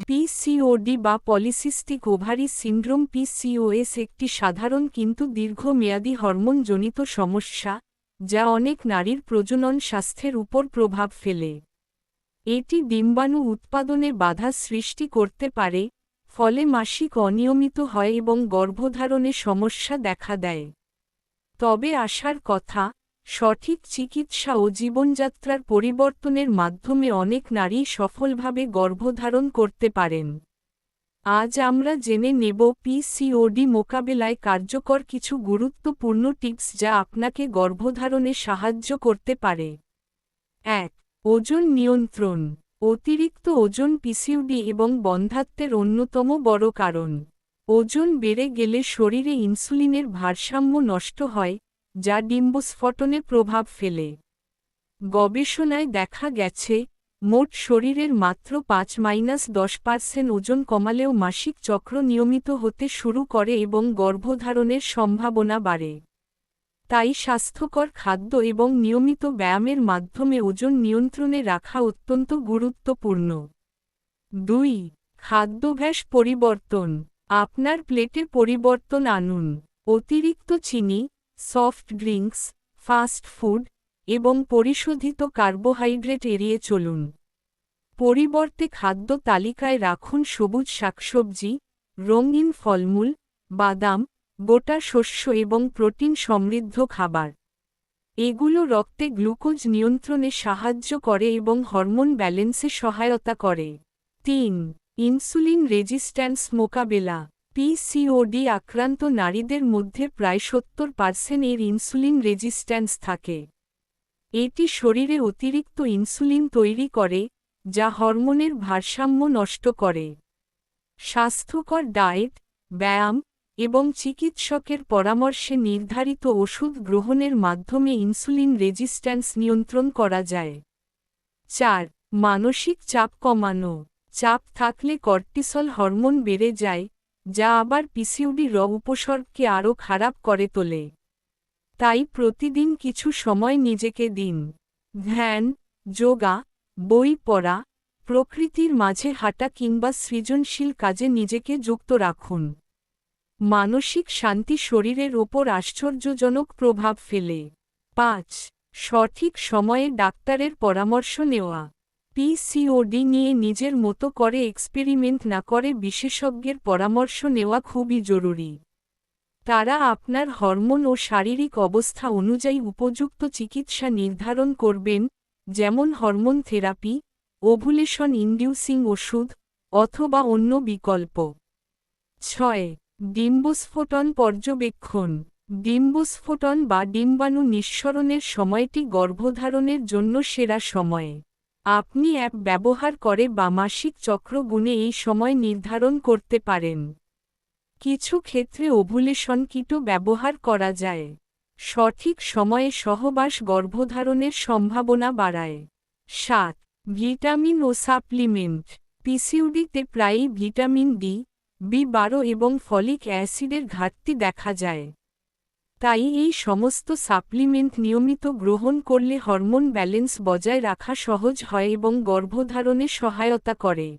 PCOD বা polycystic ovary syndrome PCOS একটি সাধারণ কিন্তু দীর্ঘমেয়াদী হরমোনজনিত সমস্যা যা অনেক নারীর প্রজনন স্বাস্থ্যের উপর প্রভাব ফেলে। এটি ডিম্বাণু উৎপাদনে বাধা সৃষ্টি করতে পারে, ফলে মাসিক অনিয়মিত হয় এবং গর্ভধারণে সমস্যা দেখা দেয়। তবে আশার কথা, সঠিক চিকিৎসা ও জীবনযাত্রার পরিবর্তনের মাধ্যমে অনেক নারী সফলভাবে গর্ভধারণ করতে পারেন। আজ আমরা জেনে নেব পিসিওডি মোকাবেলায় কার্যকর কিছু গুরুত্বপূর্ণ টিপস যা আপনাকে গর্ভধারণে সাহায্য করতে পারে। ১. ওজন নিয়ন্ত্রণ। অতিরিক্ত ওজন পিসিওডি এবং বন্ধ্যাত্বের অন্যতম বড় কারণ। ওজন বেড়ে গেলে শরীরে ইনসুলিনের ভারসাম্য নষ্ট হয়, যা ডিম্বস্ফটনে প্রভাব ফেলে। গবেষণায় দেখা গেছে, মোট শরীরের মাত্র ৫-১০% ওজন কমালেও মাসিক চক্র নিয়মিত হতে শুরু করে এবং গর্ভধারণের সম্ভাবনা বাড়ে। তাই স্বাস্থ্যকর খাদ্য এবং নিয়মিত ব্যায়ামের মাধ্যমে ওজন নিয়ন্ত্রণে রাখা অত্যন্ত গুরুত্বপূর্ণ। ২. খাদ্যাভ্যাস পরিবর্তন। আপনার প্লেটে পরিবর্তন আনুন। অতিরিক্ত চিনি, সফট ড্রিঙ্কস, ফাস্ট ফুড এবং পরিশোধিত কার্বোহাইড্রেট এড়িয়ে চলুন। পরিবর্তে খাদ্য তালিকায় রাখুন সবুজ শাকসবজি, রঙিন ফলমূল, বাদাম, গোটা শস্য এবং প্রোটিন সমৃদ্ধ খাবার। এগুলো রক্তে গ্লুকোজ নিয়ন্ত্রণে সাহায্য করে এবং হরমোন ব্যালেন্সে সহায়তা করে। ৩. ইনসুলিন রেজিস্ট্যান্স মোকাবেলা। পিসিওডি আক্রান্ত নারীদের মধ্যে প্রায় ৭০% এর ইনসুলিন রেজিস্ট্যান্স থাকে। এটি শরীরে অতিরিক্ত ইনসুলিন তৈরি করে, যা হরমোনের ভারসাম্য নষ্ট করে। স্বাস্থ্যকর ডায়েট, ব্যায়াম এবং চিকিৎসকের পরামর্শে নির্ধারিত ওষুধ গ্রহণের মাধ্যমে ইনসুলিন রেজিস্ট্যান্স নিয়ন্ত্রণ করা যায়। ৪. মানসিক চাপ কমানো। চাপ থাকলে কর্টিসল হরমোন বেড়ে যায়, যা আবার পিসিওডির উপসর্গকে আরও খারাপ করে তোলে। তাই প্রতিদিন কিছু সময় নিজেকে দিন। ধ্যান, যোগা, বই পড়া, প্রকৃতির মাঝে হাঁটা কিংবা সৃজনশীল কাজে নিজেকে যুক্ত রাখুন। মানসিক শান্তি শরীরের ওপর আশ্চর্যজনক প্রভাব ফেলে। ৫. সঠিক সময়ে ডাক্তারের পরামর্শ নেওয়া। পিসিওডি নিয়ে নিজের মতো করে এক্সপেরিমেন্ট না করে বিশেষজ্ঞের পরামর্শ নেওয়া খুবই জরুরি। তারা আপনার হরমোন ও শারীরিক অবস্থা অনুযায়ী উপযুক্ত চিকিৎসা নির্ধারণ করবেন, যেমন হরমোন থেরাপি, ওভুলেশন ইনডিউসিং ওষুধ, অথবা অন্য বিকল্প। ৬. ডিম্বস্ফোটন পর্যবেক্ষণ। ডিম্বস্ফোটন বা ডিম্বাণু নিঃসরণের সময়টি গর্ভধারণের জন্য সেরা সময়। আপনি অ্যাপ ব্যবহার করে বা মাসিক চক্র গুণে এই সময় নির্ধারণ করতে পারেন। কিছু ক্ষেত্রে ওভুলেশন কিটও ব্যবহার করা যায়। সঠিক সময়ে সহবাস গর্ভধারণের সম্ভাবনা বাড়ায়। ৭. ভিটামিন ও সাপ্লিমেন্ট। পিসিওডিতে প্রায়ই ভিটামিন ডি, বি12 এবং ফলিক অ্যাসিডের ঘাটতি দেখা যায়। তাই এই সমস্ত সাপ্লিমেন্ট নিয়মিত গ্রহণ করলে হরমোন ব্যালেন্স বজায় রাখা সহজ হয় এবং গর্ভধারণে সহায়তা করে।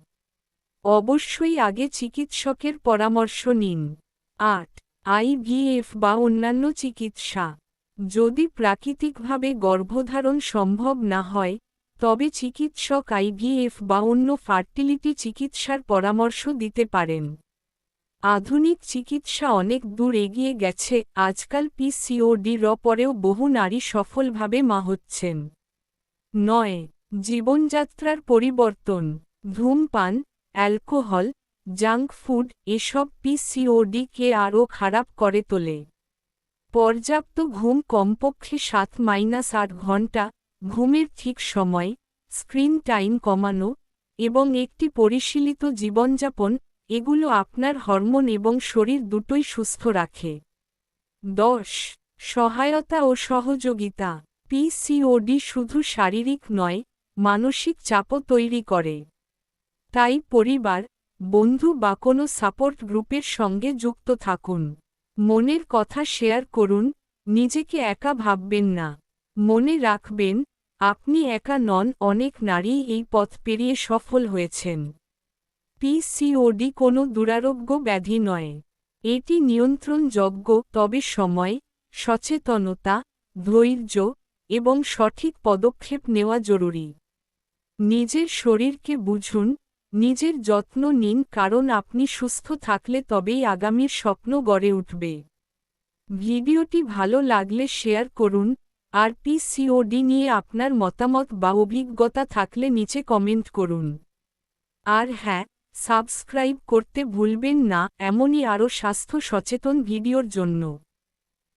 অবশ্যই আগে চিকিৎসকের পরামর্শ নিন। ৮. আইভিএফ বা অন্যান্য চিকিৎসা। যদি প্রাকৃতিকভাবে গর্ভধারণ সম্ভব না হয়, তবে চিকিৎসক আইভিএফ বা অন্য ফার্টিলিটি চিকিৎসার পরামর্শ দিতে পারেন। আধুনিক চিকিৎসা অনেক দূর এগিয়ে গেছে, আজকাল পিসিওডির পরেও বহু নারী সফলভাবে মা হচ্ছেন। ৯. জীবনযাত্রার পরিবর্তন। ধূমপান, অ্যালকোহল, জাঙ্ক ফুড এসব পিসিওডিকে আরও খারাপ করে তোলে। পর্যাপ্ত ঘুম, কমপক্ষে ৭-৮ ঘণ্টা, ঘুমের ঠিক সময়, স্ক্রিন টাইম কমানো, এবং একটি পরিশীলিত জীবনযাপন, এগুলো আপনার হরমোন এবং শরীর দুটোই সুস্থ রাখে। ১০. সহায়তা ও সহযোগিতা। পিসিওডি শুধু শারীরিক নয়, মানসিক চাপও তৈরি করে। তাই পরিবার, বন্ধু বা কোনো সাপোর্ট গ্রুপের সঙ্গে যুক্ত থাকুন। মনের কথা শেয়ার করুন, নিজেকে একা ভাববেন না। মনে রাখবেন, আপনি একা নন, অনেক নারী এই পথ পেরিয়ে সফল হয়েছেন। পিসিওডি কোনো দুরারোগ্য ব্যাধি নয়। এটি নিয়ন্ত্রণযোগ্য, তবে সময়, সচেতনতা, ধৈর্য এবং সঠিক পদক্ষেপ নেওয়া জরুরি। নিজের শরীরকে বুঝুন, নিজের যত্ন নিন, কারণ আপনি সুস্থ থাকলে তবেই আগামীর স্বপ্ন গড়ে উঠবে। ভিডিওটি ভালো লাগলে শেয়ার করুন, আর পিসিওডি নিয়ে আপনার মতামত বা অভিজ্ঞতা থাকলে নিচে কমেন্ট করুন। আর হ্যাঁ, সাবস্ক্রাইব করতে ভুলবেন না এমনই আরও স্বাস্থ্য সচেতন ভিডিওর জন্য।